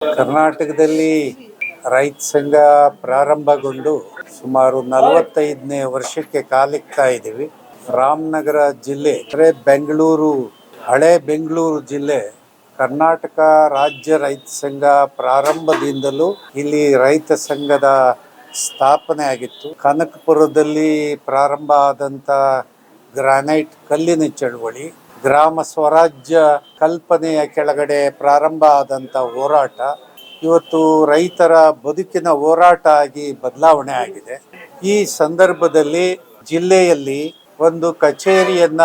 ಕರ್ನಾಟಕದಲ್ಲಿ ರೈತ ಸಂಘ ಪ್ರಾರಂಭಗೊಂಡು ಸುಮಾರು 45ನೇ ವರ್ಷಕ್ಕೆ ಕಾಲಿಕ್ತಾ ಇದ್ದೀವಿ. ರಾಮನಗರ ಜಿಲ್ಲೆ ಅಂದರೆ ಬೆಂಗಳೂರು, ಹಳೆ ಬೆಂಗಳೂರು ಜಿಲ್ಲೆ ಕರ್ನಾಟಕ ರಾಜ್ಯ ರೈತ ಸಂಘ ಪ್ರಾರಂಭದಿಂದಲೂ ಇಲ್ಲಿ ರೈತ ಸಂಘದ ಸ್ಥಾಪನೆ ಆಗಿತ್ತು. ಕನಕಪುರದಲ್ಲಿ ಪ್ರಾರಂಭ ಆದಂಥ ಗ್ರಾನೈಟ್ ಕಲ್ಲಿನ ಚಳವಳಿ, ಗ್ರಾಮ ಸ್ವರಾಜ್ಯ ಕಲ್ಪನೆಯ ಕೆಳಗಡೆ ಪ್ರಾರಂಭ ಆದಂಥ ಹೋರಾಟ ಇವತ್ತು ರೈತರ ಬದುಕಿನ ಹೋರಾಟ ಆಗಿ ಬದಲಾವಣೆ ಆಗಿದೆ. ಈ ಸಂದರ್ಭದಲ್ಲಿ ಜಿಲ್ಲೆಯಲ್ಲಿ ಒಂದು ಕಚೇರಿಯನ್ನ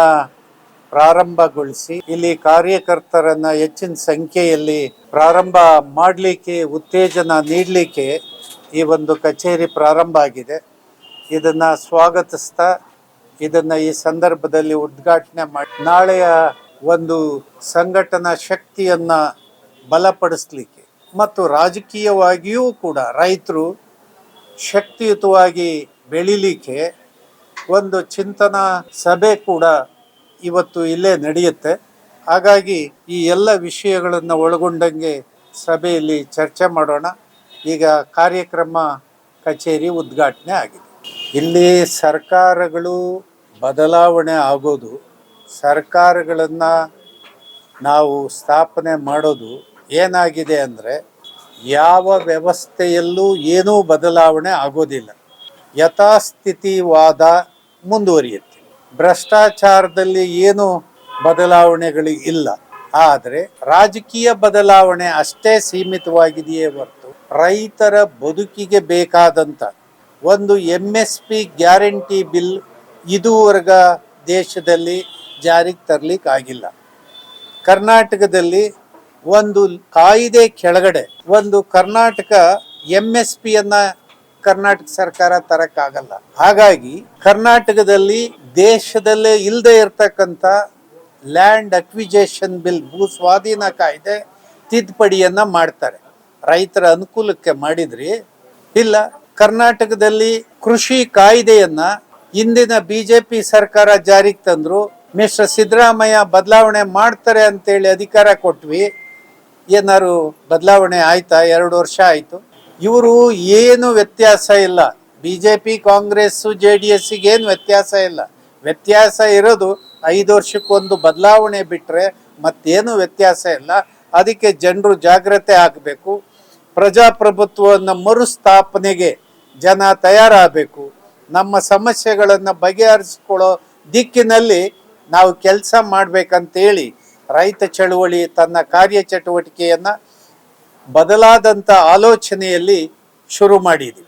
ಪ್ರಾರಂಭಗೊಳಿಸಿ ಇಲ್ಲಿ ಕಾರ್ಯಕರ್ತರನ್ನ ಹೆಚ್ಚಿನ ಸಂಖ್ಯೆಯಲ್ಲಿ ಪ್ರಾರಂಭ ಮಾಡಲಿಕ್ಕೆ, ಉತ್ತೇಜನ ನೀಡಲಿಕ್ಕೆ ಈ ಒಂದು ಕಚೇರಿ ಪ್ರಾರಂಭ ಆಗಿದೆ. ಇದನ್ನ ಸ್ವಾಗತಿಸ್ತಾ ಇದನ್ನ ಈ ಸಂದರ್ಭದಲ್ಲಿ ಉದ್ಘಾಟನೆ ಮಾಡಿ ನಾಳೆಯ ಒಂದು ಸಂಘಟನಾ ಶಕ್ತಿಯನ್ನ ಬಲಪಡಿಸಲಿಕ್ಕೆ ಮತ್ತು ರಾಜಕೀಯವಾಗಿಯೂ ಕೂಡ ರೈತರು ಶಕ್ತಿಯುತವಾಗಿ ಬೆಳಿಲಿಕ್ಕೆ ಒಂದು ಚಿಂತನಾ ಸಭೆ ಕೂಡ ಇವತ್ತು ಇಲ್ಲೇ ನಡೆಯುತ್ತೆ. ಹಾಗಾಗಿ ಈ ಎಲ್ಲ ವಿಷಯಗಳನ್ನು ಒಳಗೊಂಡಂಗೆ ಸಭೆಯಲ್ಲಿ ಚರ್ಚೆ ಮಾಡೋಣ. ಈಗ ಕಾರ್ಯಕ್ರಮ ಕಚೇರಿ ಉದ್ಘಾಟನೆ ಆಗಿದೆ. ಇಲ್ಲಿ ಸರ್ಕಾರಗಳು ಬದಲಾವಣೆ ಆಗೋದು, ಸರ್ಕಾರಗಳನ್ನು ನಾವು ಸ್ಥಾಪನೆ ಮಾಡೋದು ಏನಾಗಿದೆ ಅಂದರೆ ಯಾವ ವ್ಯವಸ್ಥೆಯಲ್ಲೂ ಏನೂ ಬದಲಾವಣೆ ಆಗೋದಿಲ್ಲ. ಯಥಾಸ್ಥಿತಿವಾದ ಮುಂದುವರಿಯುತ್ತೆ. ಭ್ರಷ್ಟಾಚಾರದಲ್ಲಿ ಏನು ಬದಲಾವಣೆಗಳು ಇಲ್ಲ. ಆದರೆ ರಾಜಕೀಯ ಬದಲಾವಣೆ ಅಷ್ಟೇ ಸೀಮಿತವಾಗಿದೆಯೇ ಹೊರತು ರೈತರ ಬದುಕಿಗೆ ಬೇಕಾದಂಥ ಒಂದು MSP ಗ್ಯಾರಂಟಿ ಬಿಲ್ ಇದುವರೆಗ ದೇಶದಲ್ಲಿ ಜಾರಿಗೆ ತರಲಿಕ್ಕೆ ಆಗಿಲ್ಲ. ಕರ್ನಾಟಕದಲ್ಲಿ ಒಂದು ಕಾಯ್ದೆ ಕೆಳಗಡೆ ಒಂದು ಕರ್ನಾಟಕ MSPಯನ್ನು ಕರ್ನಾಟಕ ಸರ್ಕಾರ ತರಕ್ಕಾಗಲ್ಲ. ಹಾಗಾಗಿ ಕರ್ನಾಟಕದಲ್ಲಿ ದೇಶದಲ್ಲೇ ಇಲ್ಲದೆ ಇರತಕ್ಕಂಥ ಲ್ಯಾಂಡ್ ಅಕ್ವಿಜೇಷನ್ ಬಿಲ್, ಭೂ ಸ್ವಾಧೀನ ಕಾಯ್ದೆ ತಿದ್ದುಪಡಿಯನ್ನು ಮಾಡ್ತಾರೆ. ರೈತರ ಅನುಕೂಲಕ್ಕೆ ಮಾಡಿದ್ರಿ ಇಲ್ಲ. ಕರ್ನಾಟಕದಲ್ಲಿ ಕೃಷಿ ಕಾಯ್ದೆಯನ್ನ ಇಂದಿನ BJP ಸರ್ಕಾರ ಜಾರಿಗೆ ತಂದ್ರು. ಮಿಸ್ಟರ್ ಸಿದ್ದರಾಮಯ್ಯ ಬದಲಾವಣೆ ಮಾಡ್ತಾರೆ ಅಂತೇಳಿ ಅಧಿಕಾರ ಕೊಟ್ವಿ. ಏನಾರು ಬದಲಾವಣೆ ಆಯ್ತಾ? 2 ವರ್ಷ ಆಯಿತು. ಇವರು ಏನು ವ್ಯತ್ಯಾಸ ಇಲ್ಲ. BJP, ಕಾಂಗ್ರೆಸ್, JDSಗೆ ಏನು ವ್ಯತ್ಯಾಸ ಇಲ್ಲ. ವ್ಯತ್ಯಾಸ ಇರೋದು 5 ವರ್ಷಕ್ಕೊಂದು ಬದಲಾವಣೆ ಬಿಟ್ಟರೆ ಮತ್ತೇನು ವ್ಯತ್ಯಾಸ ಇಲ್ಲ. ಅದಕ್ಕೆ ಜನರು ಜಾಗ್ರತೆ ಆಗಬೇಕು. ಪ್ರಜಾಪ್ರಭುತ್ವವನ್ನು ಮರುಸ್ಥಾಪನೆಗೆ ಜನ ತಯಾರಾಗಬೇಕು. ನಮ್ಮ ಸಮಸ್ಯೆಗಳನ್ನು ಬಗೆಹರಿಸಿಕೊಳ್ಳೋ ದಿಕ್ಕಿನಲ್ಲಿ ನಾವು ಕೆಲಸ ಮಾಡಬೇಕಂತೇಳಿ ರೈತ ಚಳುವಳಿ ತನ್ನ ಕಾರ್ಯಚಟುವಟಿಕೆಯನ್ನು ಬದಲಾದಂಥ ಆಲೋಚನೆಯಲ್ಲಿ ಶುರು ಮಾಡಿದ್ವಿ.